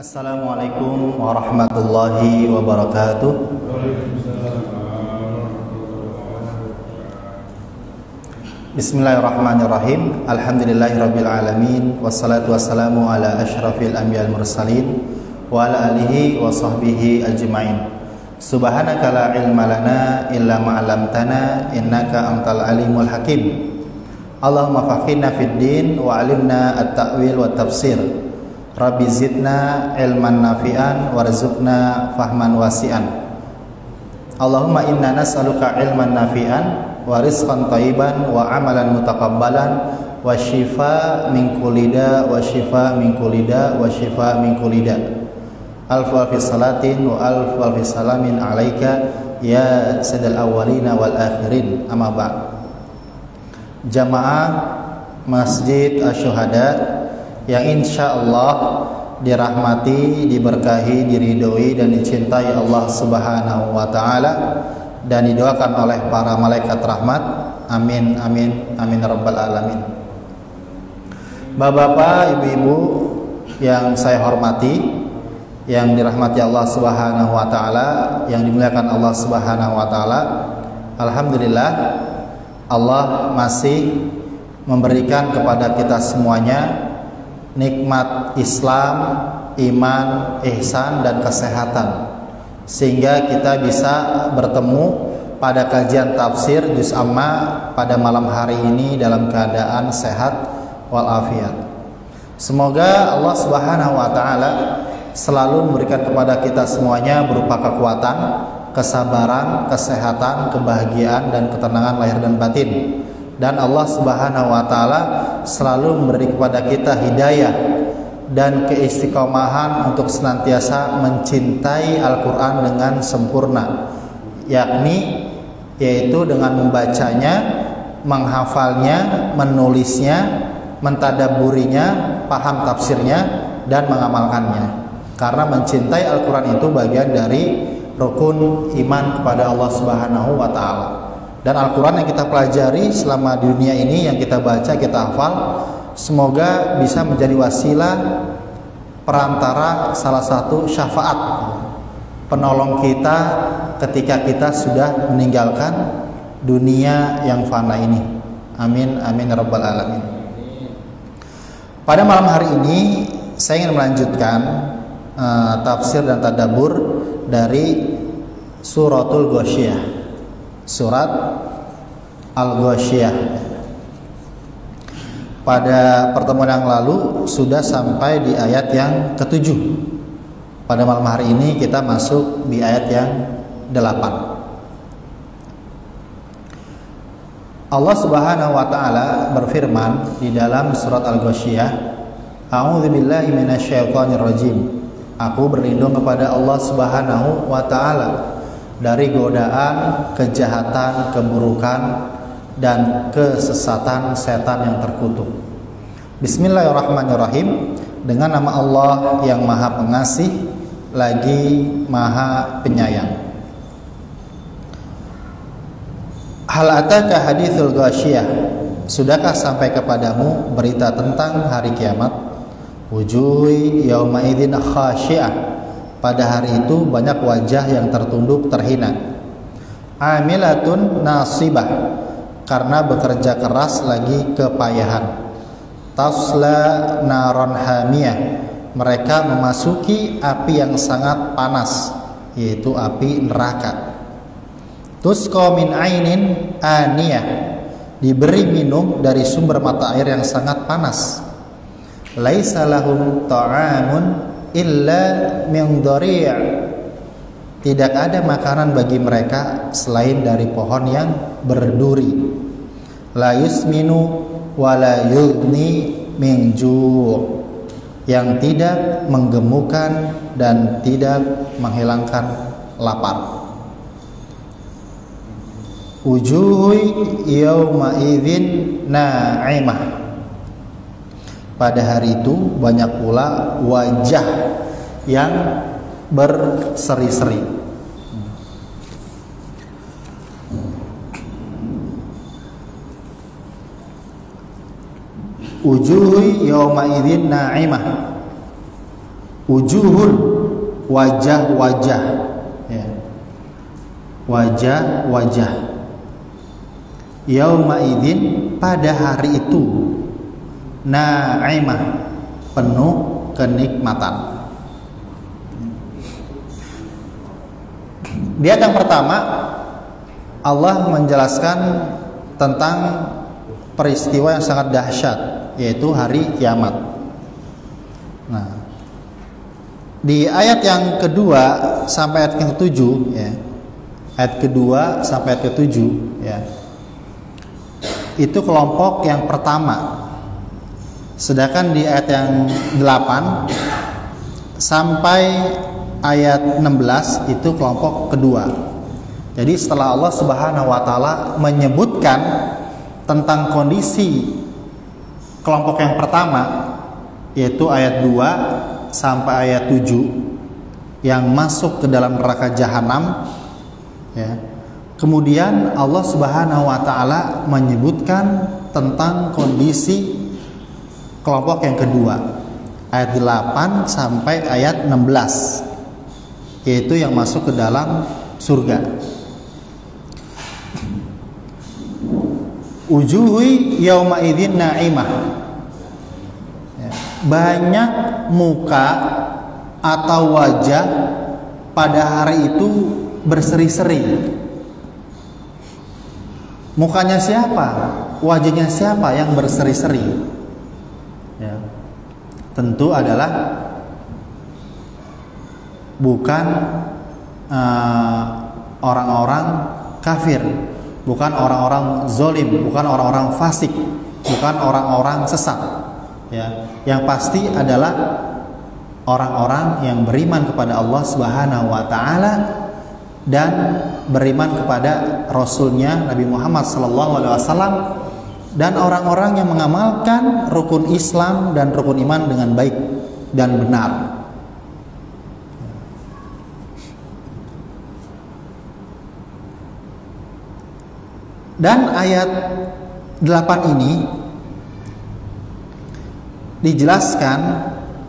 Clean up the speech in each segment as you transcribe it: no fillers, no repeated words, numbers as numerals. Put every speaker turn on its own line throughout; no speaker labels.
Assalamualaikum warahmatullahi wabarakatuh. Bismillahirrahmanirrahim. Alhamdulillahirabbil alamin wassalatu wassalamu ala asyrafil anbiya'il mursalin wa ala alihi wa sahbihi ajmain. Subhanaka la ilma lana illa ma 'allamtana innaka antal alimul hakim. Allahumma faqihna fid din wa 'allimna at-ta'wil wa tafsir. Rabbi zidna ilman nafi'an warzuqna fahman wasi'an. Allahumma inna nas'aluka ilman nafi'an wa rizqan thayyiban wa amalan mutaqabbalan wa shifa min kulli da wa shifa min kulli da wa shifa min kulli da. Alfu alfi salatin wa alfu alfi salamin alaika ya sayyidal awwalina wal akhirin. Amma ba'd. Jamaah Masjid Asy-Syuhada yang insya Allah dirahmati, diberkahi, diridhoi dan dicintai Allah Subhanahu wa Ta'ala dan didoakan oleh para malaikat rahmat. Amin amin amin rabbal alamin. Bapak-bapak, ibu-ibu yang saya hormati, yang dirahmati Allah Subhanahu wa Ta'ala, yang dimuliakan Allah Subhanahu wa Ta'ala, alhamdulillah Allah masih memberikan kepada kita semuanya nikmat Islam, iman, ihsan dan kesehatan, sehingga kita bisa bertemu pada kajian tafsir juz amma pada malam hari ini dalam keadaan sehat walafiat. Semoga Allah Subhanahu wa Ta'ala selalu memberikan kepada kita semuanya berupa kekuatan, kesabaran, kesehatan, kebahagiaan dan ketenangan lahir dan batin. Dan Allah Subhanahu wa Ta'ala selalu memberi kepada kita hidayah dan keistiqomahan untuk senantiasa mencintai Al-Quran dengan sempurna, yaitu dengan membacanya, menghafalnya, menulisnya, mentadaburinya, paham tafsirnya dan mengamalkannya. Karena mencintai Al-Quran itu bagian dari rukun iman kepada Allah Subhanahu wa Ta'ala. Dan Al-Quran yang kita pelajari selama di dunia ini, yang kita baca, kita hafal, semoga bisa menjadi wasilah perantara salah satu syafaat penolong kita ketika kita sudah meninggalkan dunia yang fana ini. Amin amin rabbal alamin. Pada malam hari ini saya ingin melanjutkan tafsir dan tadabbur dari suratul Ghasyiyah, surat Al-Ghasyiyah. Pada pertemuan yang lalu sudah sampai di ayat yang ke-7. Pada malam hari ini kita masuk di ayat yang 8. Allah Subhanahu wa Ta'ala berfirman di dalam surat Al-Ghasyiyah, A'udzubillahi minasyaitonir rajim. Aku berlindung kepada Allah Subhanahu wa Ta'ala dari godaan, kejahatan, keburukan dan kesesatan setan yang terkutuk. Bismillahirrahmanirrahim. Dengan nama Allah yang Maha Pengasih lagi Maha Penyayang. Hal ataka haditsul Ghasyiyah. Sudahkah sampai kepadamu berita tentang hari kiamat? Wujuhi yauma idzin khasyiah. Pada hari itu banyak wajah yang tertunduk terhina. Amilatun nasibah, karena bekerja keras lagi kepayahan. Tasla naron hamiyah, mereka memasuki api yang sangat panas, yaitu api neraka. Tusqa min ainin aniyah, diberi minum dari sumber mata air yang sangat panas. Laisa lahum ta'amun illa min dhari', tidak ada makanan bagi mereka selain dari pohon yang berduri. La yusminu wa la yughni min ju', yang tidak menggemukkan dan tidak menghilangkan lapar. Wujuhu yauma idzin na'imah, pada hari itu banyak pula wajah yang berseri-seri. Wujuhu yauma idzin na'imah, wujuhun, wajah-wajah, ya. Wajah-wajah. Yauma idzin, pada hari itu, na'imah, penuh kenikmatan. Di ayat yang pertama Allah menjelaskan tentang peristiwa yang sangat dahsyat, yaitu hari kiamat. Nah, di ayat yang kedua sampai ayat yang ketujuh, ya, ayat kedua sampai ayat ketujuh, ya, itu kelompok yang pertama. Sedangkan di ayat yang 8 sampai ayat 16 itu kelompok kedua. Jadi setelah Allah Subhanahu wa taala menyebutkan tentang kondisi kelompok yang pertama, yaitu ayat 2 sampai ayat 7 yang masuk ke dalam neraka jahanam, ya. Kemudian Allah Subhanahu wa taala menyebutkan tentang kondisi kelompok yang kedua, ayat 8 sampai ayat 16, yaitu yang masuk ke dalam surga. Wujuhi yauma idzin na'imah, banyak muka atau wajah pada hari itu berseri-seri. Mukanya siapa? Wajahnya siapa yang berseri-seri? Ya. Tentu adalah bukan orang-orang kafir, bukan orang-orang zolim, bukan orang-orang fasik, bukan orang-orang sesat, ya. Yang pasti adalah orang-orang yang beriman kepada Allah Subhanahu wa taala dan beriman kepada Rasulnya Nabi Muhammad SAW, dan orang-orang yang mengamalkan rukun Islam dan rukun iman dengan baik dan benar. Dan ayat 8 ini dijelaskan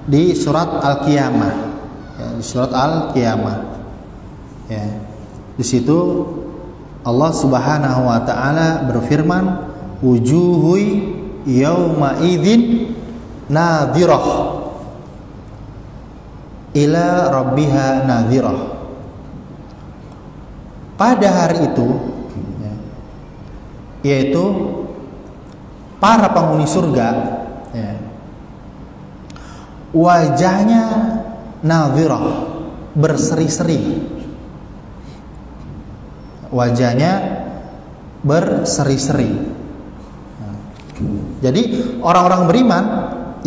di surat Al-Qiyamah, ya, di surat Al-Qiyamah, ya. Di situ Allah Subhanahu wa taala berfirman, wujuhu yauma idzin nadhirah ila rabbiha nadhirah. Pada hari itu, ya, yaitu para penghuni surga, ya, wajahnya nadhirah, berseri-seri. Wajahnya berseri-seri. Jadi orang-orang beriman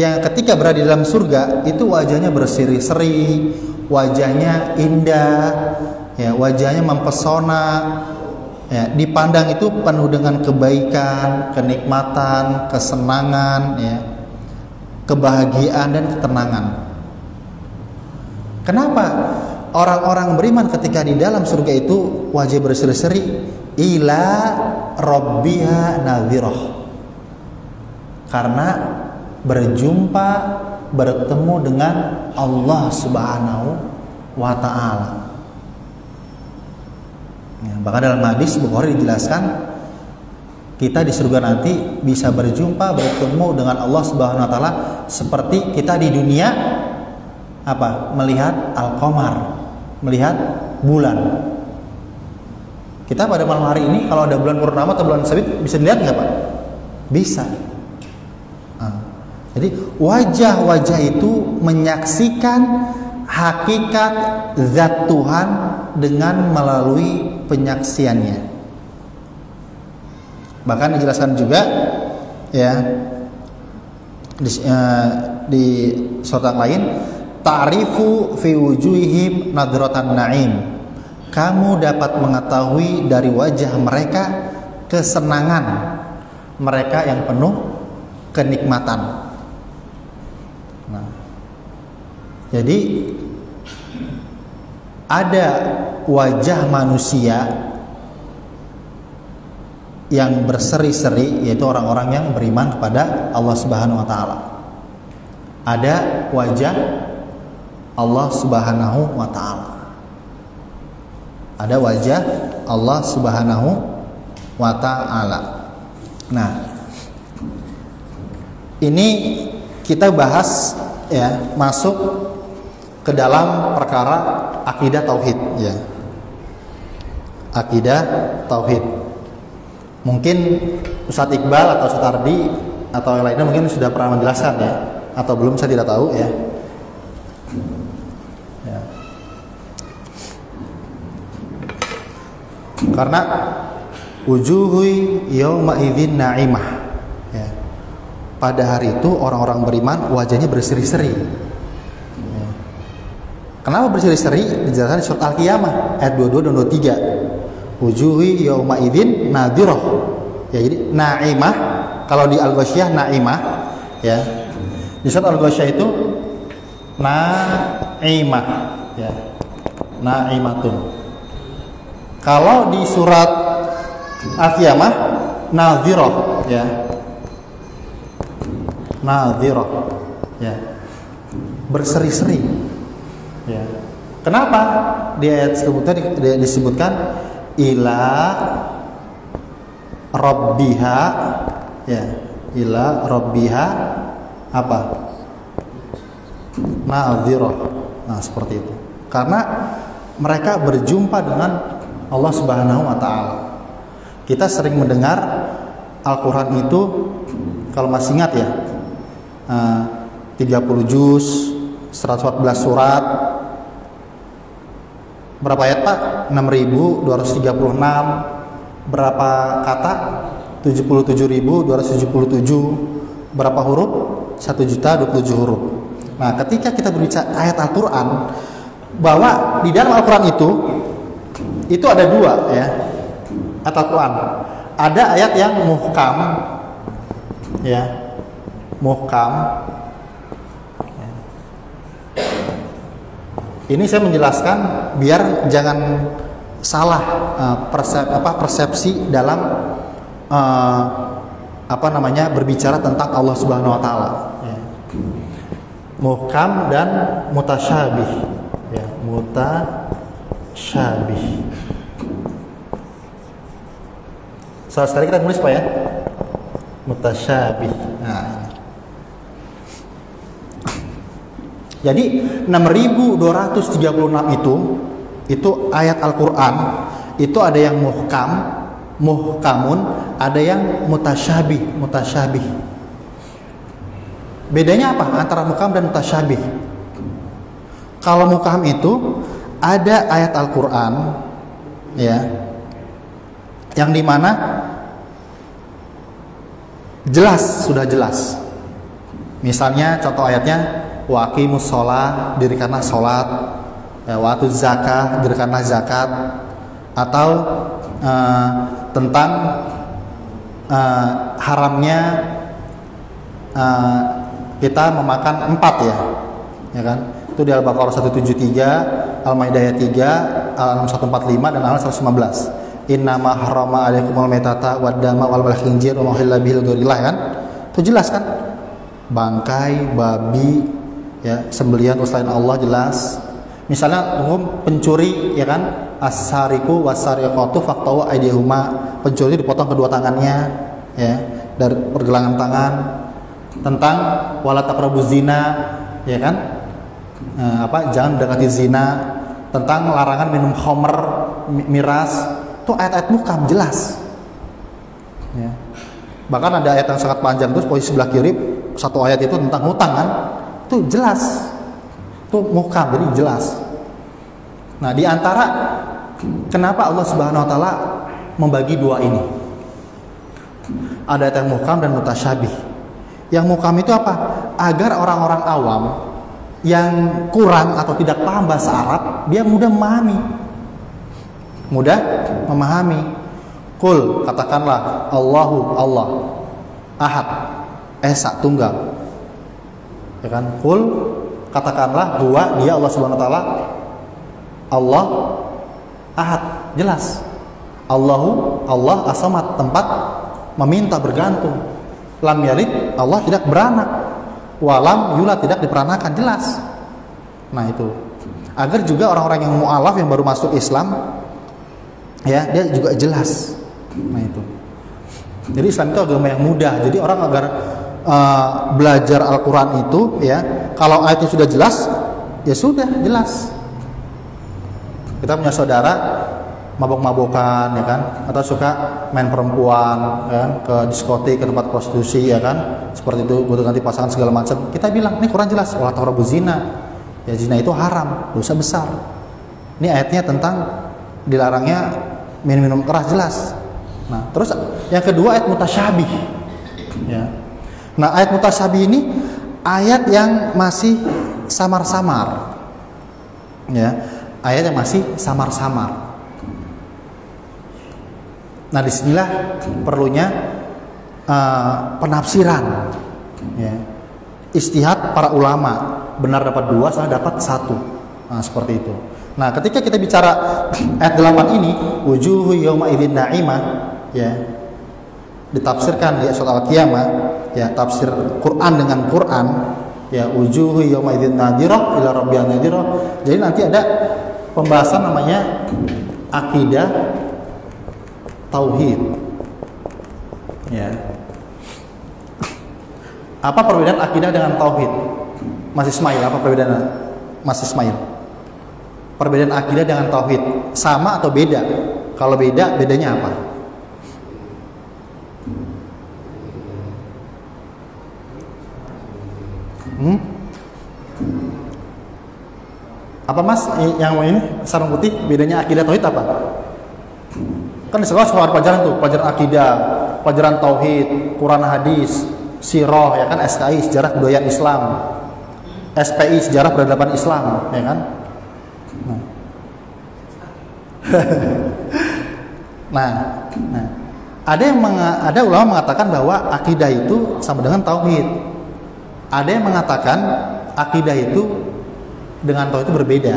yang ketika berada di dalam surga itu wajahnya berseri-seri, wajahnya indah, ya, wajahnya mempesona, ya, dipandang itu penuh dengan kebaikan, kenikmatan, kesenangan, ya, kebahagiaan dan ketenangan. Kenapa orang-orang beriman ketika di dalam surga itu wajah berseri-seri? Ila rabbiha nadhirah, karena berjumpa, bertemu dengan Allah Subhanahu wa ta'ala, ya. Bahkan dalam hadis Bukhari dijelaskan, kita di surga nanti bisa berjumpa, bertemu dengan Allah Subhanahu wa ta'ala seperti kita di dunia apa? Melihat al-qamar, melihat bulan. Kita pada malam hari ini kalau ada bulan purnama atau bulan sabit bisa dilihat nggak Pak? Bisa. Jadi wajah-wajah itu menyaksikan hakikat zat Tuhan dengan melalui penyaksiannya. Bahkan dijelaskan juga, ya, di surat yang lain, ta'rifu fi wujuhihim nadratan na'im. Kamu dapat mengetahui dari wajah mereka kesenangan mereka yang penuh kenikmatan. Nah, jadi ada wajah manusia yang berseri-seri, yaitu orang-orang yang beriman kepada Allah Subhanahu wa taala. Ada wajah Allah Subhanahu wa taala. Ada wajah Allah Subhanahu wa taala. Nah, ini kita bahas ya, masuk ke dalam perkara akidah tauhid ya. Akidah tauhid. Mungkin Ustadz Iqbal atau Ustadz Ardi atau yang lainnya mungkin sudah pernah menjelaskan ya, atau belum, saya tidak tahu ya. Karena wujuhui yauma idzin na'imah ya. Pada hari itu orang-orang beriman wajahnya berseri-seri ya. Kenapa berseri-seri? Dijelaskan di surat Al-Qiyamah ayat 22 dan 23. Wujuhi yauma idzin nadhirah ya. Jadi na'imah, kalau di Al-Ghasyiyah na'imah ya. Di surat Al-Ghasyiyah itu na'imah ya. Na'imatun. Kalau di surat Al-Qiyamah nadhirah ya. Nadhirah ya. Berseri-seri ya. Kenapa di ayat sebutnya disebutkan ila rabbiha ya. Ila rabbiha apa? Nadhirah. Nah, seperti itu. Karena mereka berjumpa dengan Allah Subhanahu wa taala. Kita sering mendengar Al-Qur'an itu, kalau masih ingat ya, 30 juz, 114 surat. Berapa ayat, Pak? 6.236. Berapa kata? 77.277. Berapa huruf? 1.027 huruf. Nah, ketika kita berbicara ayat Al-Qur'an, bahwa di dalam Al-Qur'an itu ada dua ya, ayat Al-Quran. Ada ayat yang muhkam ya, muhkam. Ini saya menjelaskan biar jangan salah persepsi dalam berbicara tentang Allah Subhanahu wa taala ya. Muhkam dan mutasyabih ya, mutasyabih. Sekali kita tulis Pak ya, mutasyabih. Nah, jadi 6.236 itu ayat Al-Quran. Itu ada yang muhkamun, ada yang mutasyabih. Bedanya apa antara muhkam dan mutasyabih? Kalau muhkam itu ada ayat Al-Quran ya, yang dimana sudah jelas. Misalnya contoh ayatnya, wa aqimus shalah, dirikanlah salat, ya, wa atuz zakah, dirikanlah zakat, atau tentang haramnya kita memakan 4 ya kan? Itu di Al-Baqarah 173, Al-Maidah ayat 3, Al-An'am 145 dan Al-An'am 115. Innama harrama alaikumul maitata waddama wal khinzir wa ma uhilla bihi lighairillahi kan? Itu jelas kan? Bangkai, babi, ya, sembelihan selain Allah jelas. Misalnya hukum pencuri ya kan? As-sariqu was-sariqatu faqtaw aydihuma. Pencuri dipotong kedua tangannya ya, dari pergelangan tangan. Tentang wala taqrabuz zina ya kan? Jangan mendekati zina. Tentang larangan minum khamr, miras. Itu ayat-ayat muhkam jelas ya. Bahkan ada ayat yang sangat panjang terus posisi sebelah kiri, satu ayat itu tentang hutang kan, itu jelas, itu muhkam, jadi jelas. Nah, di antara kenapa Allah Subhanahu wa taala membagi dua ini, ada ayat yang muhkam dan mutasyabih. Yang muhkam itu apa? Agar orang-orang awam yang kurang atau tidak paham bahasa Arab, dia mudah memahami. Qul, katakanlah Allahu Allah Ahad, Esa, tunggal. Ya kan? Qul, katakanlah huwa, dia Allah Subhanahu wa taala Allah Ahad, jelas. Allahu, Allah as-samad, tempat meminta bergantung. Lam yalid, Allah tidak beranak. Walam yulad, tidak diperanakan, jelas. Nah itu, agar juga orang-orang yang mu'alaf yang baru masuk Islam, ya dia juga jelas. Nah itu. Jadi Islam itu agama yang mudah. Jadi orang agar belajar Al-Quran itu, ya kalau ayatnya sudah jelas, ya sudah jelas. Kita punya saudara mabok-mabokan, ya kan, atau suka main perempuan, ya kan, ke diskotik, ke tempat prostitusi, ya kan, seperti itu, butuh ganti pasangan segala macam. Kita bilang, ini Quran jelas, wala taqrabu zina, ya zina itu haram, dosa besar. Ini ayatnya tentang dilarangnya minum keras, jelas. Nah, terus yang kedua ayat mutasyabih, ya. Nah, ayat mutasyabih ini ayat yang masih samar-samar, ya, ayat yang masih samar-samar. Nah, disinilah perlunya penafsiran, ya. Ijtihad para ulama, benar dapat 2, salah dapat 1. Nah, seperti itu. Nah, ketika kita bicara ayat 8 ini, wujuhu yauma idzin na'imah, ya, ditafsirkan di surat Al-Qiyamah, ya, tafsir Quran dengan Quran, ya, wujuhu yauma idzin nadhirah ila rabbiha nadhirah. Jadi nanti ada pembahasan namanya akidah tauhid, ya. Apa perbedaan akidah dengan tauhid? Mas Ismail, apa perbedaannya? Mas Ismail, perbedaan akidah dengan tauhid sama atau beda? Kalau beda, bedanya apa? Apa Mas yang ini sarung putih, bedanya akidah tauhid apa? Kan di sekolah pelajaran tuh, pelajaran akidah, pelajaran tauhid, Quran hadis, sirah, ya kan, SKI sejarah kebudayaan Islam, SPI sejarah peradaban Islam, ya kan. Nah, ada ulama mengatakan bahwa akidah itu sama dengan tauhid. Ada yang mengatakan akidah itu dengan tauhid itu berbeda.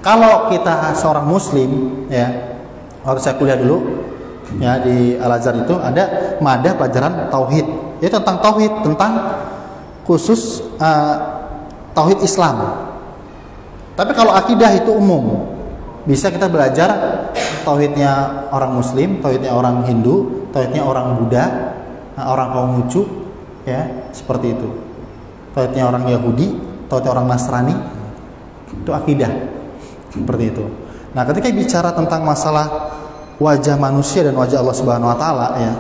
Kalau kita seorang muslim, ya, waktu saya kuliah dulu, ya, di Al-Azhar itu ada madah pelajaran tauhid, itu tentang tauhid, tentang khusus tauhid Islam. Tapi kalau akidah itu umum, bisa kita belajar tauhidnya orang Muslim, tauhidnya orang Hindu, tauhidnya orang Buddha, orang Konghucu, ya, seperti itu. Tauhidnya orang Yahudi, tauhidnya orang Nasrani, itu akidah, seperti itu. Nah, ketika bicara tentang masalah wajah manusia dan wajah Allah Subhanahu wa taala, ya,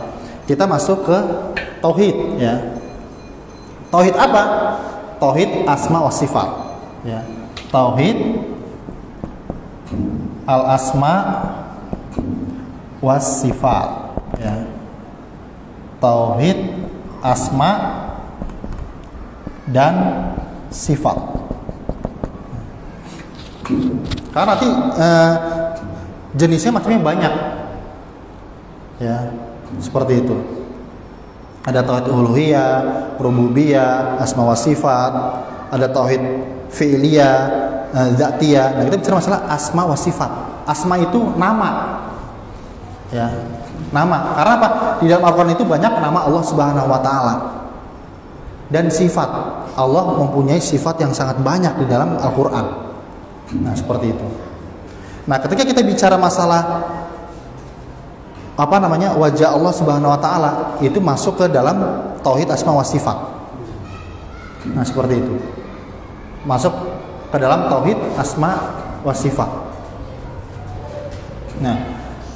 kita masuk ke tauhid, ya. Tauhid apa? Tauhid asma wa sifat, ya. Tauhid al asma was sifat, ya. Tauhid asma dan sifat. Karena nanti jenisnya macamnya banyak, ya, seperti itu. Ada tauhid uluhiyah, rububiyah, asma wa sifat, ada tauhid fi'liyah, dzatiyah. Nah, kita bicara masalah asma wa sifat. Asma itu nama, ya, nama. Karena apa? Di dalam Al-Quran itu banyak nama Allah Subhanahu wa taala. Dan sifat, Allah mempunyai sifat yang sangat banyak di dalam Al-Quran. Nah, seperti itu. Nah, ketika kita bicara masalah wajah Allah Subhanahu wa taala, itu masuk ke dalam tauhid asma wa sifat. Nah, seperti itu. Masuk ke dalam tauhid asma wa sifat. Nah,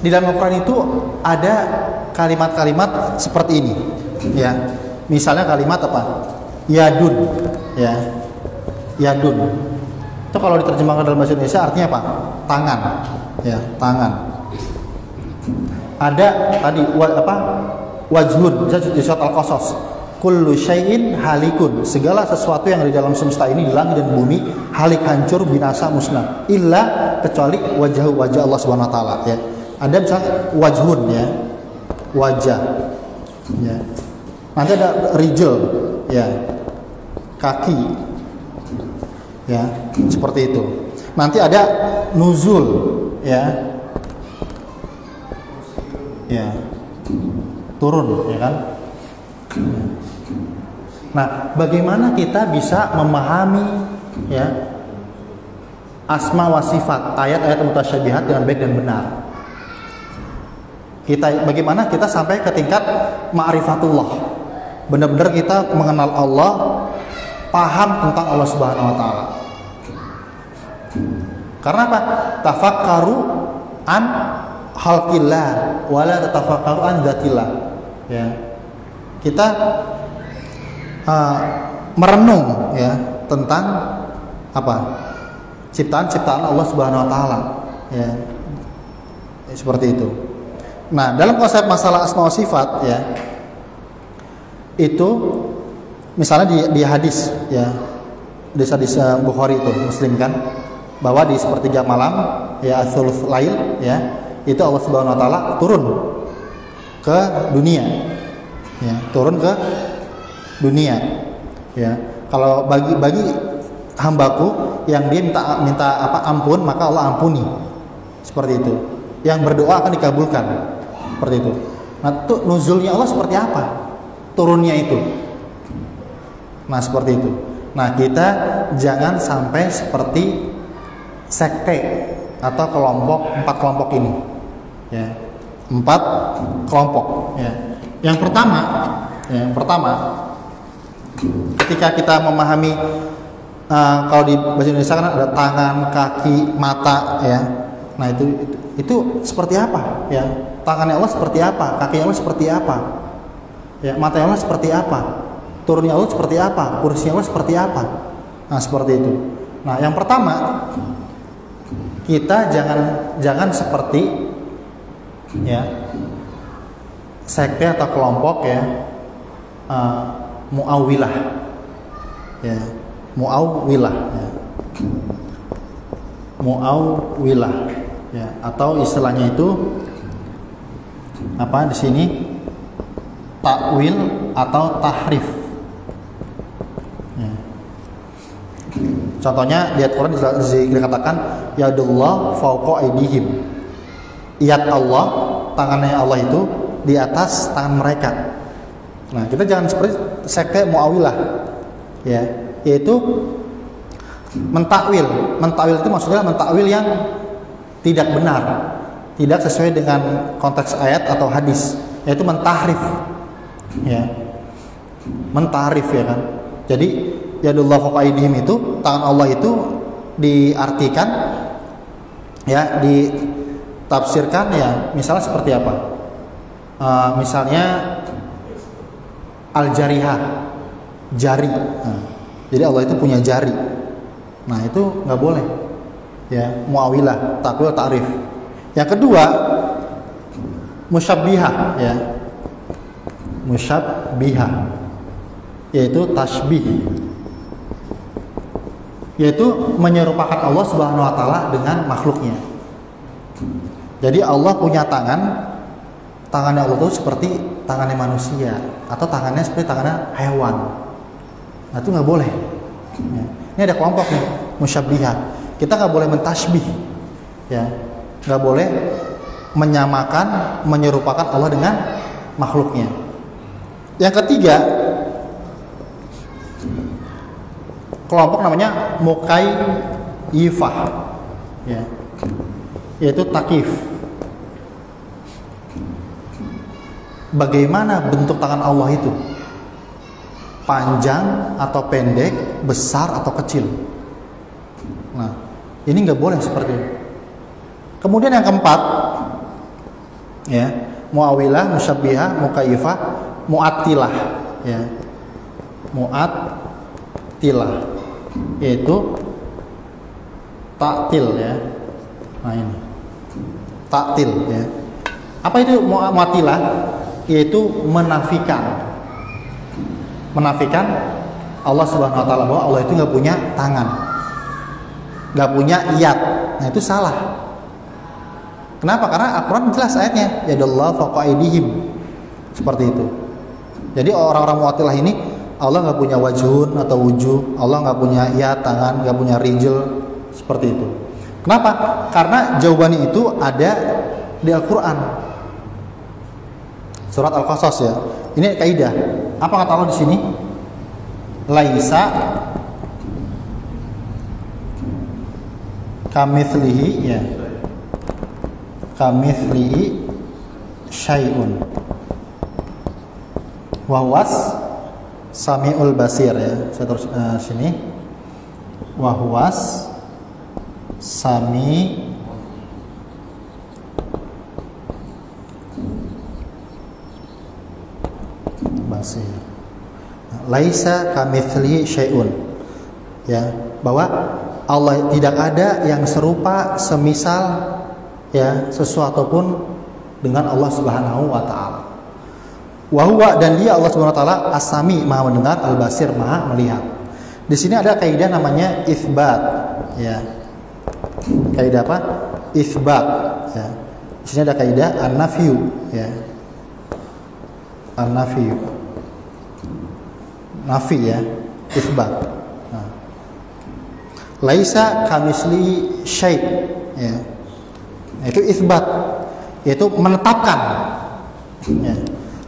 di dalam Al-Qur'an itu ada kalimat-kalimat seperti ini, ya. Misalnya kalimat apa? Yadun, ya. Yadun. Itu kalau diterjemahkan dalam bahasa Indonesia artinya apa? Tangan, ya, tangan. Ada tadi wajhun di surat Al-Qasas, kullu syai'in halikun, segala sesuatu yang ada di dalam semesta ini, di langit dan bumi, halik, hancur, binasa, musnah, illa, kecuali wajah Allah Subhanahu wa taala, ya. Ada misalnya wajhun, ya, wajah, ya. Nanti ada rijl, ya, kaki, ya, seperti itu. Nanti ada nuzul, ya, ya, turun, ya kan. Nah, bagaimana kita bisa memahami, ya, asma wa sifat, ayat-ayat mutasyabihat dengan baik dan benar. Bagaimana kita sampai ke tingkat ma'rifatullah, benar-benar kita mengenal Allah, paham tentang Allah Subhanahu wa taala. Karena apa? Tafakkaru an khalqillah wala tatafakkaru an dzatillah. Ya. Kita merenung ya tentang apa? Ciptaan-ciptaan Allah Subhanahu wa taala. Ya. Seperti itu. Nah, dalam konsep masalah asma wa sifat ya, itu misalnya di hadis ya, di hadis Bukhari itu, Muslim kan, bahwa di sepertiga malam ya, tsuluts lail ya, itu Allah Subhanahu wa taala turun ke dunia. Ya, turun ke dunia. Ya. Kalau bagi hambaku yang dia minta ampun, maka Allah ampuni. Seperti itu. Yang berdoa akan dikabulkan. Seperti itu. Nah, itu nuzulnya Allah seperti apa? Turunnya itu. Nah, seperti itu. Nah, kita jangan sampai seperti sekte atau empat kelompok ini. Ya. 4 kelompok, ya. Yang pertama, ketika kita memahami kalau di bahasa Indonesia kan ada tangan, kaki, mata, ya. Nah, itu seperti apa? Ya. Tangannya Allah seperti apa? Kakinya Allah seperti apa? Ya, matanya Allah seperti apa? Turunnya Allah seperti apa? Kursinya Allah seperti apa? Nah, seperti itu. Nah, yang pertama, kita jangan seperti ya sekte atau kelompok ya Mu'awwilah ya, Mu'awwilah ya. Mu'awwilah ya, atau istilahnya itu apa di sini, takwil atau tahrif ya. Contohnya di ayat Quran dikatakan yadullah fawqa aydihim, yad Allah, tangannya Allah itu di atas tangan mereka. Nah, kita jangan seperti sekte Mu'awwilah ya, yaitu mentakwil itu maksudnya mentakwil yang tidak benar, tidak sesuai dengan konteks ayat atau hadis, yaitu mentahrif ya, mentahrif ya kan. Jadi yadullah fawqa aydihim itu, tangan Allah itu diartikan ya, ditafsirkan ya, misalnya seperti apa? Misalnya al-jarihah, jari. Nah, jadi Allah itu punya jari. Nah, itu nggak boleh ya, Mu'awwilah, takwil, ta'rif. Yang kedua, musyabbihah ya, musyabbihah, yaitu tasbih, yaitu menyerupakan Allah Subhanahu wa taala dengan makhluknya. Jadi Allah punya tangannya Allah itu seperti tangannya manusia, atau tangannya seperti tangannya hewan. Nah, itu nggak boleh ya. Ini ada kelompok nih, musyabbihah. Kita nggak boleh mentasbih ya, nggak boleh menyamakan, menyerupakan Allah dengan makhluknya. Yang ketiga, kelompok namanya mukayyifah ya, yaitu takyif. Bagaimana bentuk tangan Allah itu? Panjang atau pendek, besar atau kecil? Nah, ini nggak boleh seperti itu. Kemudian yang keempat ya, Mu'awwilah, musyabbihah, mukayyifah, mu'attilah ya, mu'attilah, yaitu taktil ya. Nah, ini taktil ya. Apa itu mu'attilah? Yaitu menafikan Allah Subhanahu wa taala, bahwa Allah itu nggak punya tangan, nggak punya yad. Nah, itu salah. Kenapa? Karena Al-Quran jelas ayatnya, yadullah fawqa aydihim, seperti itu. Jadi orang-orang Mu'attilah ini, Allah nggak punya wajhun atau wujuh, Allah nggak punya yad, tangan, nggak punya rijl, seperti itu. Kenapa? Karena jawabannya itu ada di Al-Quran, surat Al-Qasas ya. Ini kaidah. Apa kata Allah di sini? Laisa kamitslihi ya. Kamitslihi syai'un. Wa huwas samiul basir ya. Saya terus sini. Wa huwas sami basir. Laisa kamitslihi syai'un. Ya, bahwa Allah tidak ada yang serupa semisal ya sesuatu pun dengan Allah Subhanahu wa taala. Wa huwa, dan dia Allah Subhanahu wa taala as-sami, Maha mendengar, al-basir, Maha melihat. Di sini ada kaidah namanya itsbat ya. Kaidah apa? Itsbat ya. Di sini ada kaidah an-nafyu ya. An-nafyu. Nafi ya, itsbat. Nah. Laisa kamisli syai' ya. Itu itsbat, yaitu menetapkan ya.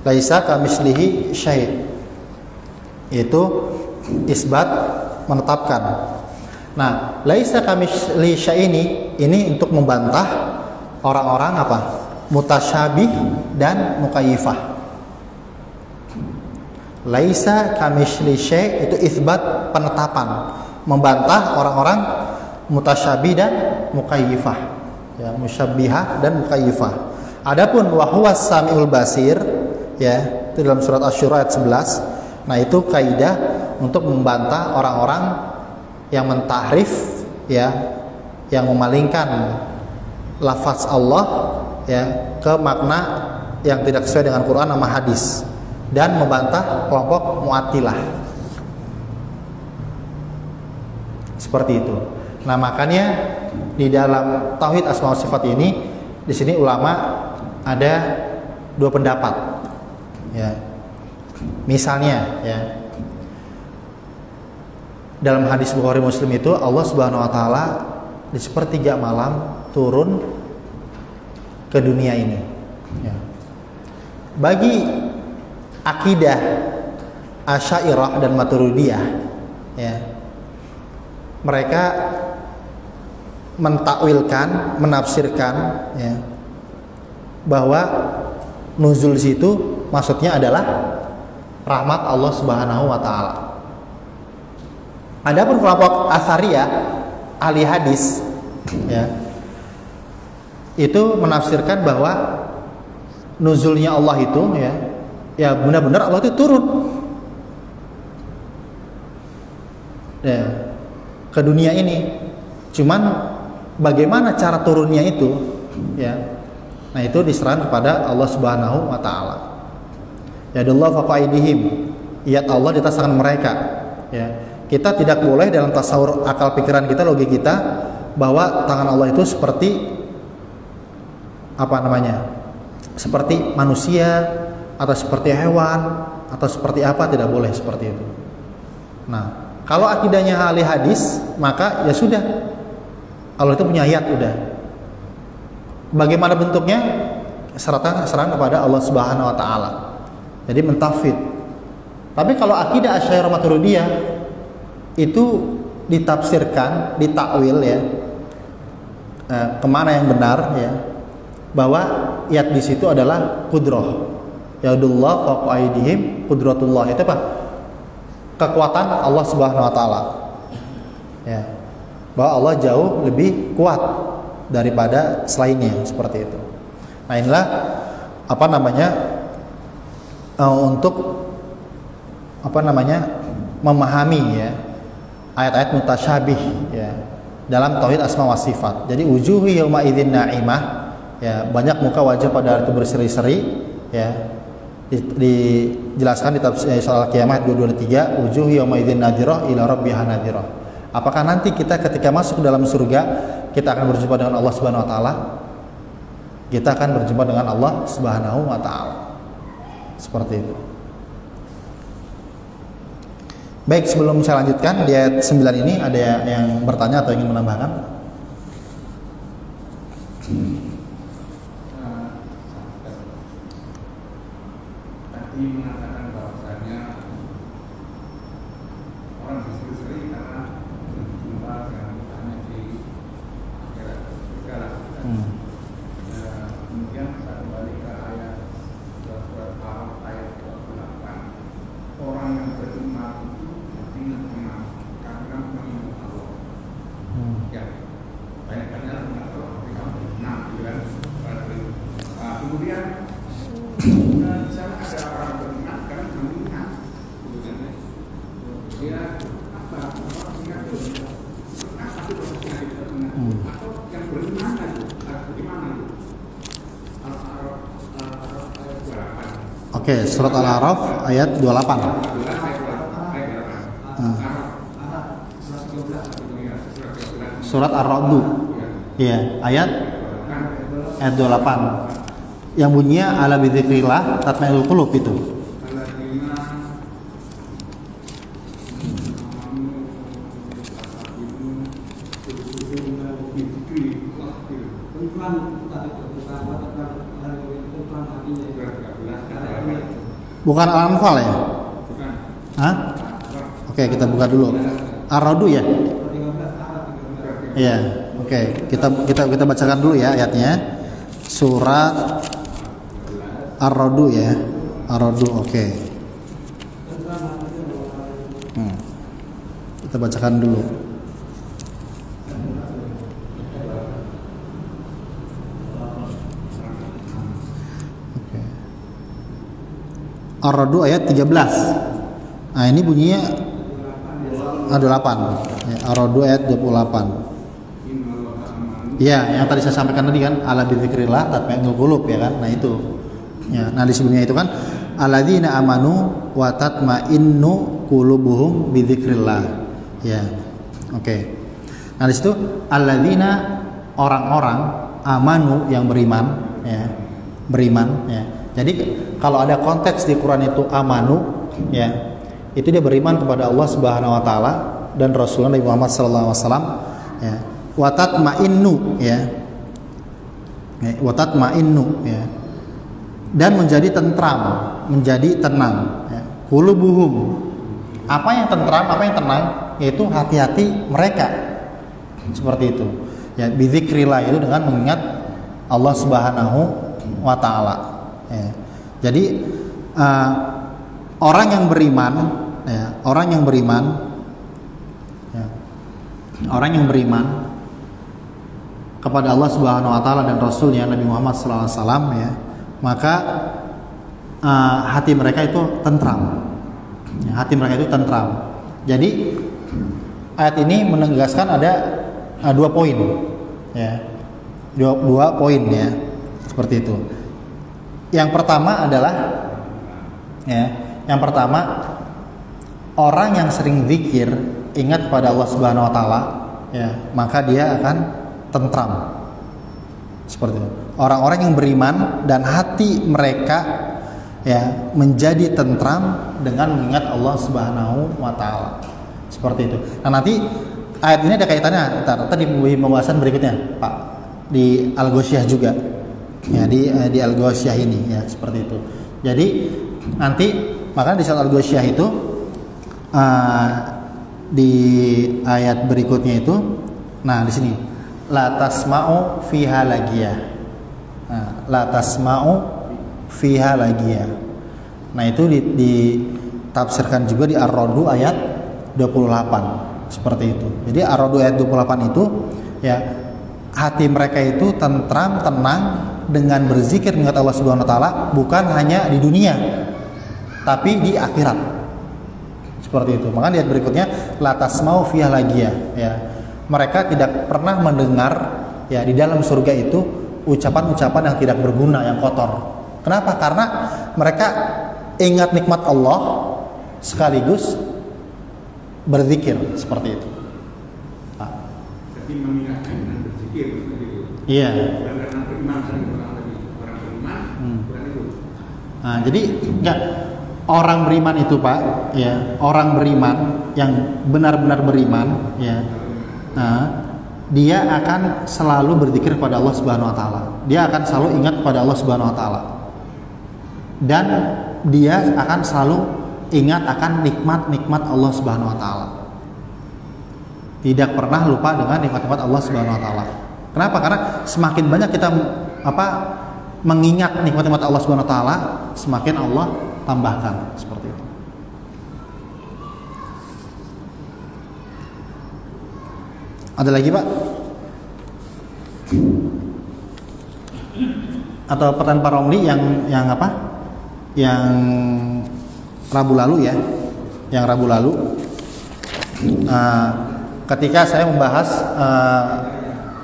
Laisa kamislihi syai', itu isbat, menetapkan. Nah, laisa kamislihi syai' ini untuk membantah orang-orang apa? Mutasyabih dan mukayyifah. Laisa kamislihi syai' itu isbat, penetapan, membantah orang-orang mutasyabih dan mukayyifah. Ya, musyabbihah dan mukayyifah. Adapun wa huwas samiul basir ya, itu dalam surat Asy-Syura ayat 11. Nah, itu kaidah untuk membantah orang-orang yang mentahrif ya, yang memalingkan lafaz Allah ya ke makna yang tidak sesuai dengan Quran sama hadis, dan membantah kelompok Mu'attilah. Seperti itu. Nah, makanya di dalam tauhid asma wa sifat ini, di sini ulama ada dua pendapat. Ya. Misalnya ya, dalam hadis Bukhari Muslim itu Allah Subhanahu wa taala di sepertiga malam turun ke dunia ini. Ya. Bagi akidah Asy'ariyah dan Maturidiyah ya, mereka mentakwilkan, menafsirkan ya, bahwa nuzul situ maksudnya adalah rahmat Allah Subhanahu wa taala. Adapun kelompok Atsariyah, ahli hadis ya, itu menafsirkan bahwa nuzulnya Allah itu ya benar-benar Allah itu turun ya, ke dunia ini. Cuman bagaimana cara turunnya itu ya, nah itu diserahkan kepada Allah Subhanahu wa taala. Yadullah fawqa aydihim, iyat Allah di atas tangan mereka ya. Kita tidak boleh dalam tasawur akal pikiran kita, logika kita, bahwa tangan Allah itu seperti apa namanya, seperti manusia atau seperti hewan atau seperti apa, tidak boleh seperti itu. Nah, kalau akidahnya ahli hadis, maka ya sudah, Allah itu punya ayat udah. Bagaimana bentuknya? Serahkan kepada Allah Subhanahu wa taala. Jadi mentafid. Tapi kalau akidah Asy'ariyah Maturidiyah itu ditafsirkan, ditakwil ya, kemana yang benar ya, bahwa ayat di situ adalah kudrah. Yadullah fawqa aydihim, qudratullah, itu apa? Kekuatan Allah Subhanahu wa taala. Ya. Bahwa Allah jauh lebih kuat daripada selainnya, seperti itu. Nah, inilah apa namanya, untuk apa namanya, memahami ya ayat-ayat mutasyabih ya dalam tauhid asma wa sifat. Jadi wujuhi yauma idzin na'imah ya, banyak muka wajah pada hari itu berseri-seri ya, dijelaskan di tafsir Surah Al-Qiyamah 223, wujuhi yauma idzin nadhirah ila rabbiha nadhirah. Apakah nanti kita ketika masuk ke dalam surga kita akan berjumpa dengan Allah Subhanahu wa taala? Kita akan berjumpa dengan Allah Subhanahu wa taala. Seperti itu. Baik, sebelum saya lanjutkan di ayat 9 ini, ada yang bertanya atau ingin menambahkan?
Tadi mengatakan bahwasanya orang berseri-seri karena berjumpa dengan Tuhan di
Oke, surat Al-A'raf ayat 28. Surat Ar-Ra'd. Iya, ayat 28. Yang bunyinya ala bidzikrillah tatma'innul qulub itu. Bukan Al-Anfal ya? Hah? Oke, kita buka dulu. Ar-Ra'd ya? Iya, oke. Kita bacakan dulu ya ayatnya. Surat Ar-Ra'd ya. Ar-Ra'd, oke. Kita bacakan dulu. Oke. Ar-Ra'd ayat 13. Nah, ini bunyinya 28. Ya, Ar-Ra'd ayat 28. Ya, yang tadi saya sampaikan tadi kan ala bidzikrillah tatma'innul qulub ya kan. Nah, itu. Ya, nah di sebelumnya itu kan alladzina amanu wa tatma'innu qulubuhum bidzikrillah. Ya. Oke. Nah, di situ alladzina orang-orang amanu yang beriman ya. Beriman ya. Jadi kalau ada konteks di Quran itu amanu ya, itu dia beriman kepada Allah Subhanahu wa taala dan Rasulullah Nabi Muhammad sallallahu alaihi wasallam ya. Wa tatma'innu ya. Wa tatma'innu ya. Dan menjadi tentram, menjadi tenang ya. Qulubuhum. Apa yang tentram, apa yang tenang? Yaitu hati-hati mereka. Seperti itu. Ya, bidzikrillah itu dengan mengingat Allah Subhanahu wa taala ya. Jadi orang yang beriman ya, orang yang beriman ya, orang yang beriman kepada Allah Subhanahu wa taala dan Rasulnya Nabi Muhammad sallallahu alaihi wasallam ya, maka hati mereka itu tentram. Ya, hati mereka itu tentram. Jadi ayat ini menegaskan ada dua poin ya. Dua poin ya. Seperti itu. Yang pertama adalah ya, yang pertama orang yang sering zikir ingat kepada Allah Subhanahu wa taala ya, maka dia akan tentram. Seperti itu. Orang-orang yang beriman dan hati mereka ya menjadi tentram dengan mengingat Allah Subhanahu wa taala. Seperti itu. Nah, nanti ayat ini ada kaitannya tadi pembahasan berikutnya, Pak, di Al-Ghasyiyah juga. Ya, di Al-Ghasyiyah ini ya, seperti itu. Jadi nanti maka di surat Al-Ghasyiyah itu di ayat berikutnya itu, nah di sini la tasma'u fiha lagiyah. Nah, la tasma'u fiha lagiyah. Nah, itu ditafsirkan juga di Ar-Ra'd ayat 28 seperti itu. Jadi Ar-Ra'd ayat 28 itu ya, hati mereka itu tentram, tenang dengan berzikir mengingat Allah Subhanahu wa taala bukan hanya di dunia tapi di akhirat. Seperti itu. Maka di ayat berikutnya la tasma'u fiha lagiyah ya. Mereka tidak pernah mendengar ya di dalam surga itu ucapan-ucapan yang tidak berguna, yang kotor. Kenapa? Karena mereka ingat nikmat Allah sekaligus berzikir seperti itu. Nah.
Jadi mengingatkan dan berzikir seperti itu.
Iya.
Dan karena beriman tadi orang beriman, bukan itu.
Nah, jadi enggak orang beriman itu, Pak, ya, orang beriman yang benar-benar beriman ya. Nah, dia akan selalu berzikir kepada Allah Subhanahu wa taala. Dia akan selalu ingat kepada Allah Subhanahu wa taala. Dan dia akan selalu ingat akan nikmat-nikmat Allah Subhanahu wa taala. Tidak pernah lupa dengan nikmat-nikmat Allah Subhanahu wa taala. Kenapa? Karena semakin banyak kita mengingat nikmat-nikmat Allah Subhanahu wa taala, semakin Allah tambahkan seperti itu. Ada lagi, Pak? Atau pertanyaan Pak Romli yang apa? Yang Rabu lalu ya, yang Rabu lalu. Ketika saya membahas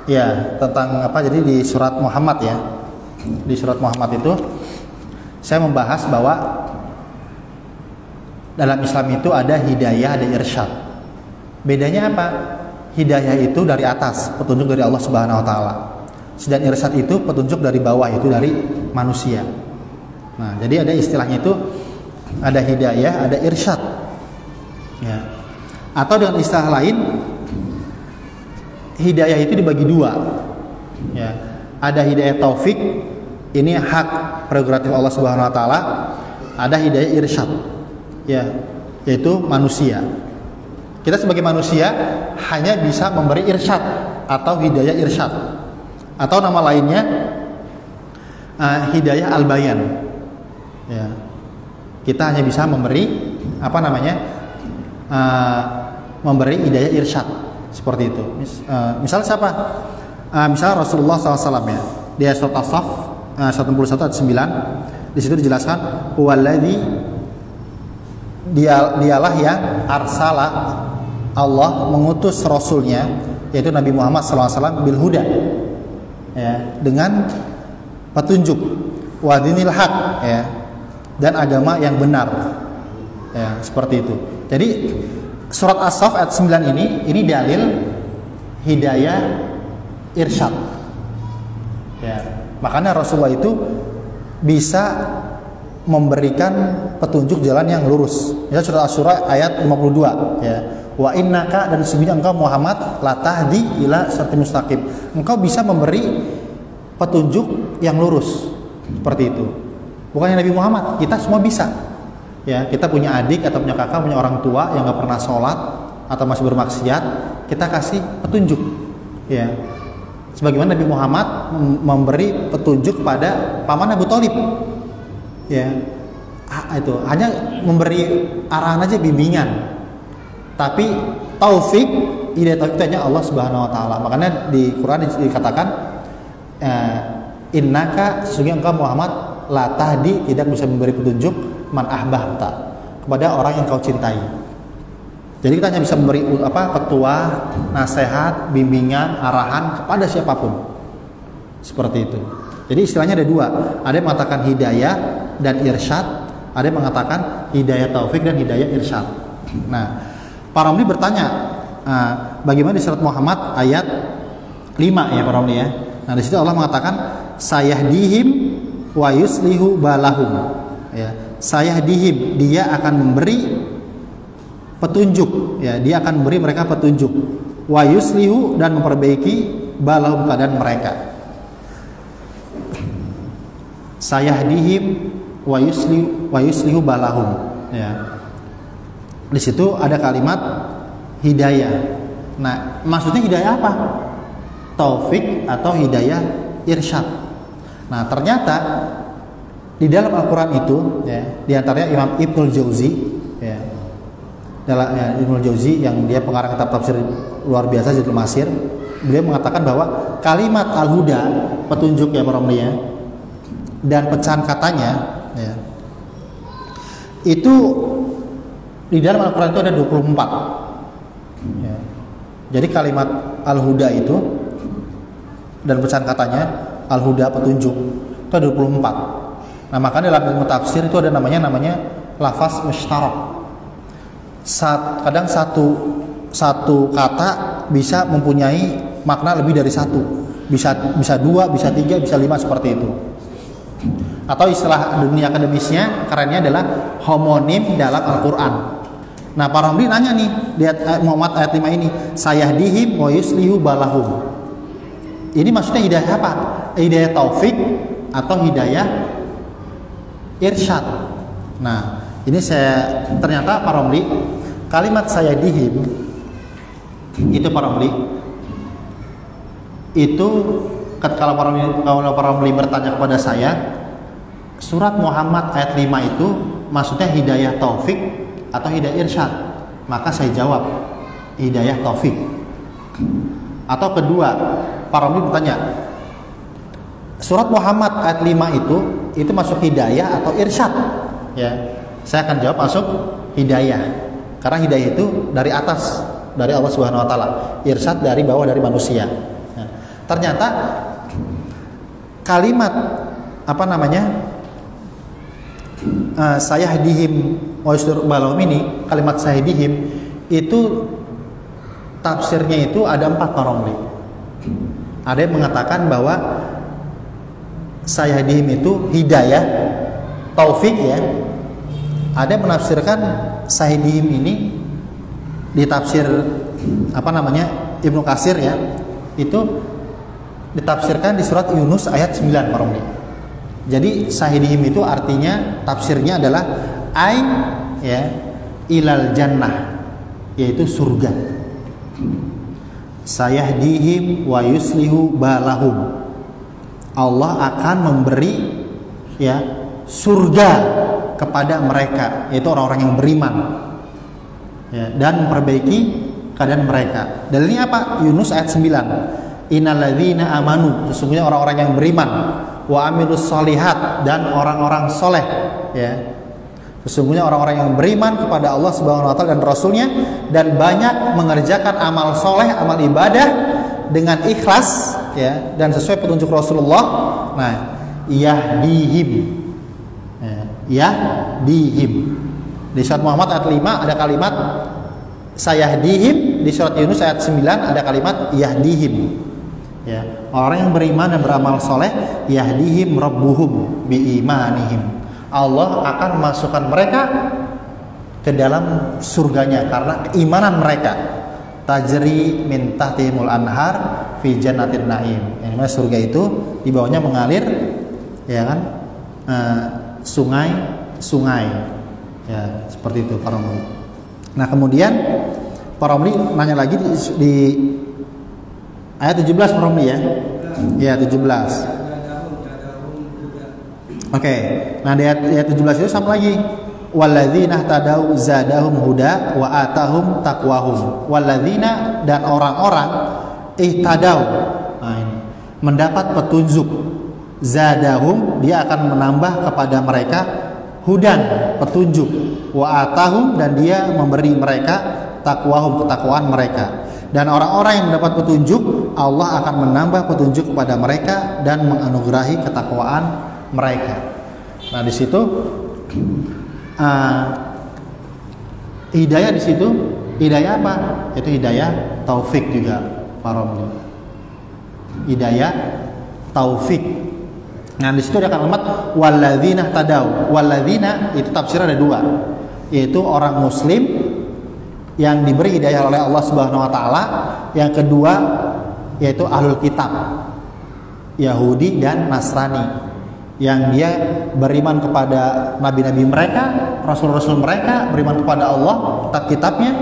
ya tentang apa? Jadi di surat Muhammad ya, di surat Muhammad itu saya membahas bahwa dalam Islam itu ada hidayah, ada irsyad. Bedanya apa? Hidayah itu dari atas, petunjuk dari Allah Subhanahu wa taala. Sedangkan irsyad itu petunjuk dari bawah, itu dari manusia. Nah, jadi ada istilahnya itu ada hidayah, ada irsyad. Ya. Atau dengan istilah lain, hidayah itu dibagi dua. Ya. Ada hidayah taufik, ini hak prerogatif Allah Subhanahu wa taala. Ada hidayah irsyad. Ya, yaitu manusia. Kita sebagai manusia hanya bisa memberi irsyad atau hidayah irsyad. Atau nama lainnya hidayah al-bayan. Ya. Kita hanya bisa memberi memberi hidayah irsyad seperti itu. Misal siapa? Misal Rasulullah SAW ya. Di surat As-Saff 71 ayat 9, di situ dijelaskan huwallazi, dialah yang arsala, Allah mengutus rasulnya yaitu Nabi Muhammad SAW bil huda, ya, dengan petunjuk, wa dinil haq, ya, dan agama yang benar, ya, seperti itu. Jadi surat As-Saff ayat 9 ini dalil hidayah irsyad, ya. Makanya Rasulullah itu bisa memberikan petunjuk jalan yang lurus. Ya, surat Asy-Syura ayat 52, ya. Wa innaka, dan sesungguhnya engkau Muhammad la tahdi ila siratal mustaqim. Engkau bisa memberi petunjuk yang lurus. Seperti itu. Bukannya Nabi Muhammad, kita semua bisa. Ya, kita punya adik atau punya kakak, punya orang tua yang enggak pernah sholat atau masih bermaksiat, kita kasih petunjuk. Ya. Sebagaimana Nabi Muhammad memberi petunjuk pada paman Abu Thalib. Ya, itu hanya memberi arahan aja, bimbingan. Tapi taufik, hidayah taufik itu hanya Allah Subhanahu wa taala. Makanya di Quran dikatakan innaka, sesungguhnya engkau Muhammad la tahdi, tidak bisa memberi petunjuk man ahbabta, kepada orang yang kau cintai. Jadi kita hanya bisa memberi petua, nasihat, bimbingan, arahan kepada siapapun. Seperti itu. Jadi istilahnya ada dua. Ada yang mengatakan hidayah dan irsyad, ada yang mengatakan hidayah taufik dan hidayah irsyad. Nah, para murid bertanya, bagaimana di surat Muhammad ayat 5 ya para murid ya. Nah, di situ Allah mengatakan sayahdihim wa yuslihu balahum. Ya, sayahdihim, dia akan memberi petunjuk, ya, dia akan memberi mereka petunjuk. Wa yuslihu, dan memperbaiki balahum, keadaan mereka. Sayahdihim wa yuslihu balahum, ya. Di situ ada kalimat hidayah. Nah, maksudnya hidayah apa? Taufik atau hidayah irsyad. Nah, ternyata di dalam Al-Quran itu, ya, di antaranya Imam Ibnul Jauzi, ya, Ibnul Jauzi yang dia pengarang kitab tafsir luar biasa Zadul Masir, beliau mengatakan bahwa kalimat al-huda, petunjuk ya para mulia, dan pecahan katanya, ya, itu di dalam Al-Quran itu ada 24. Ya. Jadi kalimat al-huda itu dan pecahan katanya, al-huda petunjuk, itu ada 24. Nah, makanya dalam ilmu tafsir itu ada namanya lafaz mushtarak. Kadang satu kata bisa mempunyai makna lebih dari satu. Bisa dua, bisa tiga, bisa lima, seperti itu. Atau istilah dunia akademisnya kerennya adalah homonim dalam Al-Quran. Nah, para murid nanya nih di Muhammad ayat 5 ini, sayahdihim wa yuslihu balahum. Ini maksudnya hidayah apa? Hidayah taufik atau hidayah irsyad. Nah, ini ternyata para murid, kalimat sayahdihim itu para murid itu kalau para murid bertanya kepada saya, surat Muhammad ayat 5 itu maksudnya hidayah taufik atau hidayah irsyad? Maka saya jawab hidayah taufik. Atau kedua, para murid bertanya, surat Muhammad ayat 5 itu masuk hidayah atau irsyad? Ya, saya akan jawab masuk hidayah. Karena hidayah itu dari atas, dari Allah Subhanahu wa taala. Irsyad dari bawah, dari manusia. Nah, ternyata kalimat sayahdihim wa yuslihu balahum ini, kalimat sayahdihim itu tafsirnya itu ada 4 Pak Romli. Ada yang mengatakan bahwa sayahdihim itu hidayah, taufik ya. Ada yang menafsirkan sayahdihim ini ditafsir Ibnu Katsir ya, itu ditafsirkan di surat Yunus ayat 9 Pak Romli. Jadi sayahdihim itu artinya tafsirnya adalah ya ilal jannah, yaitu surga. Sayahdihim wa yuslihu balahum. Allah akan memberi ya surga kepada mereka, yaitu orang-orang yang beriman ya, dan memperbaiki keadaan mereka. Dalilnya apa? Yunus ayat 9. Innalladzina amanu, sesungguhnya orang-orang yang beriman, wa amilus solihat, dan orang-orang soleh ya. Sesungguhnya orang-orang yang beriman kepada Allah Subhanahu wa taala dan Rasulnya, dan banyak mengerjakan amal soleh, amal ibadah dengan ikhlas ya, dan sesuai petunjuk Rasulullah. Nah, yahdihim ya, yahdihim. Di surat Muhammad ayat 5 ada kalimat sayahdihim, di surat Yunus ayat 9 ada kalimat yahdihim. Ya, orang yang beriman dan beramal soleh, yahdihim rabbuhum biimanihim. Allah akan masukkan mereka ke dalam surganya karena keimanan mereka. Tajri min tahtihimul anhar fi jannatin naim. Yang dimana surga itu di bawahnya mengalir ya kan sungai-sungai. Ya, seperti itu Pak Romli. Nah, kemudian Pak Romli nanya lagi di ayat 17 Pak Romli ya. Ya, 17. Oke. Nah, di ayat 17 itu sama lagi. Walladzina ihtadau zadahum huda wa atahum taqwahum. Walladzina, dan orang-orang ihtadau. Nah, ini mendapat petunjuk. Zadahum, dia akan menambah kepada mereka hudan, petunjuk. Wa atahum, dan dia memberi mereka taqwahum, ketakwaan mereka. Dan orang-orang yang mendapat petunjuk, Allah akan menambah petunjuk kepada mereka dan menganugerahi ketakwaan mereka. Nah, di situ hidayah, di situ hidayah apa? Itu hidayah taufik juga, Pak Romli. Hidayah taufik. Nah, di situ ada kalimat walladzina tadau. Walladzina itu tafsir ada 2, yaitu orang muslim yang diberi hidayah oleh Allah Subhanahu wa taala. Yang kedua yaitu ahlul kitab, Yahudi dan Nasrani, yang dia beriman kepada nabi-nabi mereka, rasul-rasul mereka, beriman kepada Allah, kitab-kitabnya,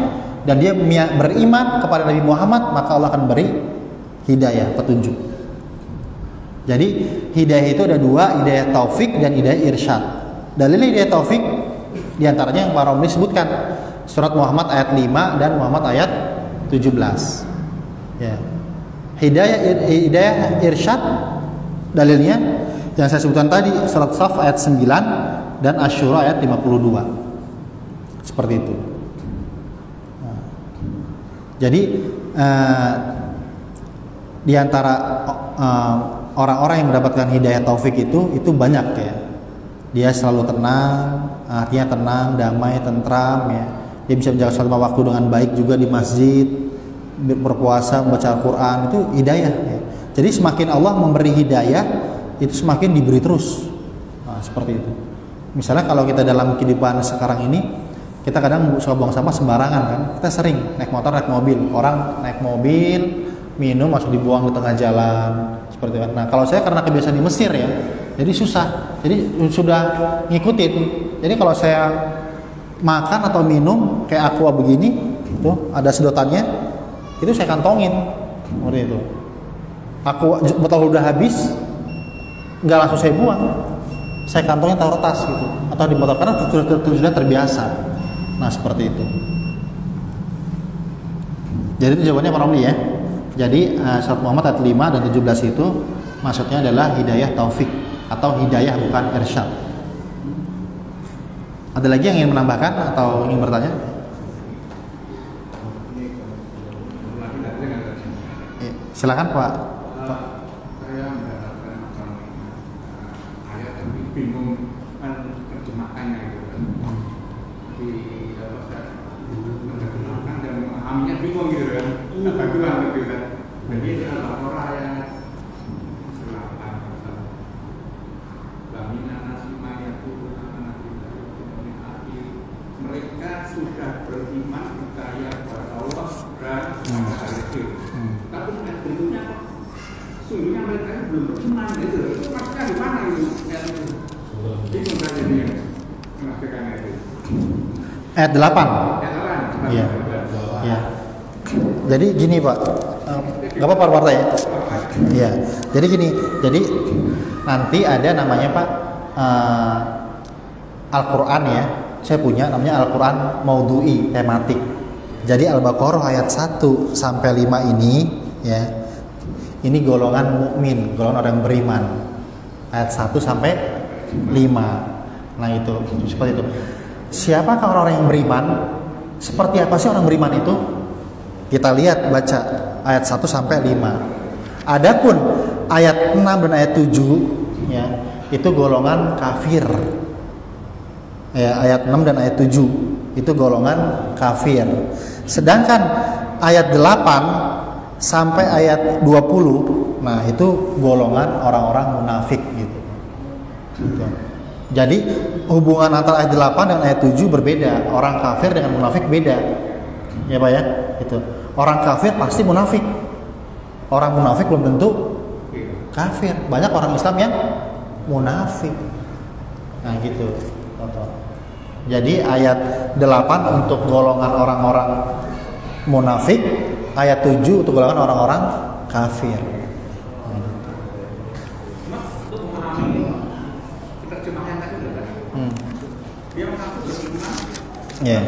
dan dia beriman kepada Nabi Muhammad, maka Allah akan beri hidayah, petunjuk. Jadi hidayah itu ada 2, hidayah taufik dan hidayah irsyad. Dalilnya hidayah taufik diantaranya yang Pak Romli sebutkan, surat Muhammad ayat 5 dan Muhammad ayat 17. Ya. Hidayah irsyad dalilnya yang saya sebutkan tadi, surat Shaf ayat 9 dan Asy-Syura ayat 52. Seperti itu. Nah, jadi di antara orang-orang yang mendapatkan hidayah taufik itu banyak ya. Dia selalu tenang, hatinya tenang, damai, tentram ya. Dia bisa menjaga sholat 5 waktu dengan baik juga di masjid, berpuasa, membaca Al-Quran, itu hidayah ya. Jadi semakin Allah memberi hidayah, itu semakin diberi terus. Nah, seperti itu. Misalnya kalau kita dalam kehidupan sekarang ini, kita kadang suka buang sampah sembarangan kan. Kita sering naik motor, naik mobil. Orang naik mobil, minum masuk dibuang di tengah jalan. Seperti itu. Nah, kalau saya karena kebiasaan di Mesir ya, jadi susah. Jadi sudah ngikutin. Jadi kalau saya makan atau minum kayak aqua begini, tuh ada sedotannya, itu saya kantongin. Seperti itu. Aqua botol udah habis, nggak langsung saya buang, saya kantongnya taruh tas gitu atau di motor karena sudah terbiasa. Nah, seperti itu. Jadi itu jawabannya Pak Romli ya. Jadi surat Muhammad ayat 5 dan 17 itu maksudnya adalah hidayah taufik atau hidayah bukan irsyad. Ada lagi yang ingin menambahkan atau ingin bertanya? Silakan Pak.
Saya mendapatkan ayat tapi bingung kan terjemahannya kemajuan gitu kan. Jadi Al-Baqarah ayat 8. Bamina nasima yaquluna mereka sudah beriman percaya kepada Allah dan hari akhir. Tapi berikutnya sungguhnya mereka belum beriman gitu. Itu maksudnya di mana itu? Itu saja menafsirkan itu.
Ayat 8. Iya. Iya. Jadi gini Pak, nggak apa-apa partai ya. Iya. Jadi gini, jadi nanti ada namanya Pak Al-Quran ya. Saya punya namanya Al-Quran Maudhu'i, tematik. Jadi Al-Baqarah ayat 1 sampai 5 ini ya. Ini golongan mukmin, golongan orang beriman. Ayat 1 sampai 5. Nah itu seperti itu. Siapakah orang-orang yang beriman? Seperti apa sih orang beriman itu? Kita lihat baca ayat 1 sampai 5. Adapun ayat 6 dan ayat 7 ya, itu golongan kafir. Ya, ayat 6 dan ayat 7 itu golongan kafir. Sedangkan ayat 8 sampai ayat 20, nah itu golongan orang-orang munafik gitu. Jadi hubungan antara ayat 8 dan ayat 7 berbeda. Orang kafir dengan munafik beda. Ya Pak ya, itu. Orang kafir pasti munafik. Orang munafik belum tentu kafir. Banyak orang Islam yang munafik. Nah gitu. Jadi ayat 8 untuk golongan orang-orang munafik, ayat 7 untuk golongan orang-orang kafir.
Dia mengaku beriman,
yeah.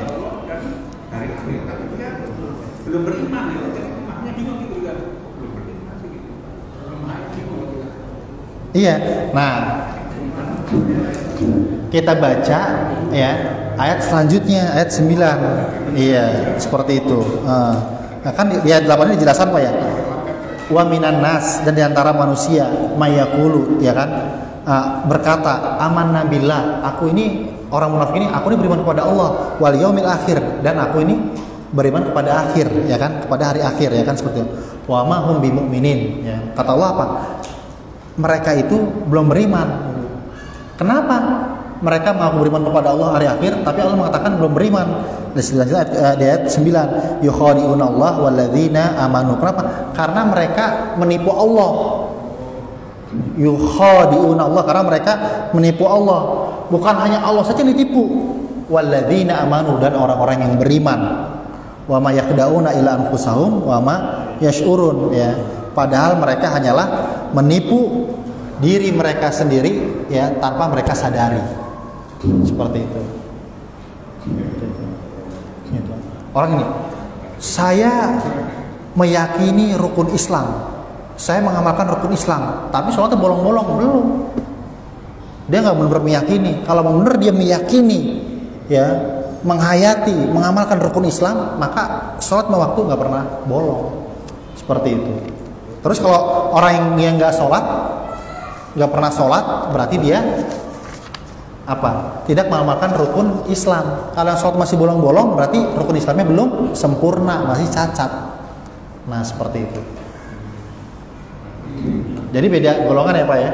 Dari akhir, tapi dia belum beriman ya. Jadi maknya bingung gitu kan, belum beriman sih gitu, bingung gitu.
Iya. Nah, kita baca ya ayat selanjutnya, ayat 9. Iya, seperti itu. Nah, kan di ayat 8 ini dijelaskan Pak ya. Wa minan nas, dan diantara manusia mayaqulu, ya kan? Berkata amanna billah, aku ini orang munafik ini, aku ini beriman kepada Allah wal yaumil akhir, dan aku ini beriman kepada akhir, ya kan, kepada hari akhir, ya kan, seperti itu. Wa ma hum bimu'minin, ya. Kata Allah apa? Mereka itu belum beriman. Kenapa? Mereka mengaku beriman kepada Allah hari akhir, tapi Allah mengatakan belum beriman. Dan selanjutnya di ayat 9, yukhadi'una Allah walladzina amanu. Kenapa? Karena mereka menipu Allah. Yukhadi'una Allah, karena mereka menipu Allah. Bukan hanya Allah saja yang ditipu, walladzina amanu, dan orang-orang yang beriman. Wa ma yakhda'una ila anfusahum wa ma yash'urun, ya. Padahal mereka hanyalah menipu diri mereka sendiri, ya, tanpa mereka sadari. Seperti itu. Orang ini, saya meyakini rukun Islam, saya mengamalkan rukun Islam, tapi sholatnya bolong-bolong, belum. Dia nggak benar meyakini. Kalau benar dia meyakini, ya, menghayati, mengamalkan rukun Islam, maka sholat waktu nggak pernah bolong. Seperti itu. Terus kalau orang yang nggak sholat, nggak pernah sholat, berarti dia apa? Tidak mengamalkan rukun Islam. Kalau yang sholat masih bolong-bolong, berarti rukun Islamnya belum sempurna, masih cacat. Nah, seperti itu. Jadi beda golongan ya Pak ya.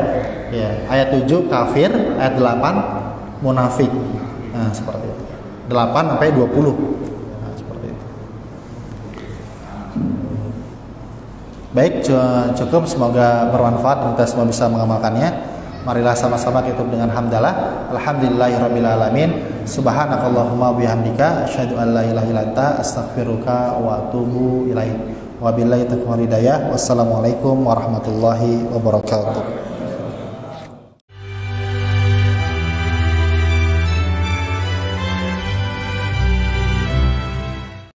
Ya, ayat 7 kafir, ayat 8 munafik. Nah, seperti itu. 8 sampai 20. Nah, seperti itu. Baik, cukup, semoga bermanfaat, kita semua bisa mengamalkannya. Marilah sama-sama kita tutup dengan hamdalah. Alhamdulillahirabbil alamin. Subhanakallahumma bihamdika asyhadu an la ilaha illa anta astaghfiruka wa atubu ilaik. Wabillahi taufiq wal hidayah. Wassalamualaikum warahmatullahi wabarakatuh.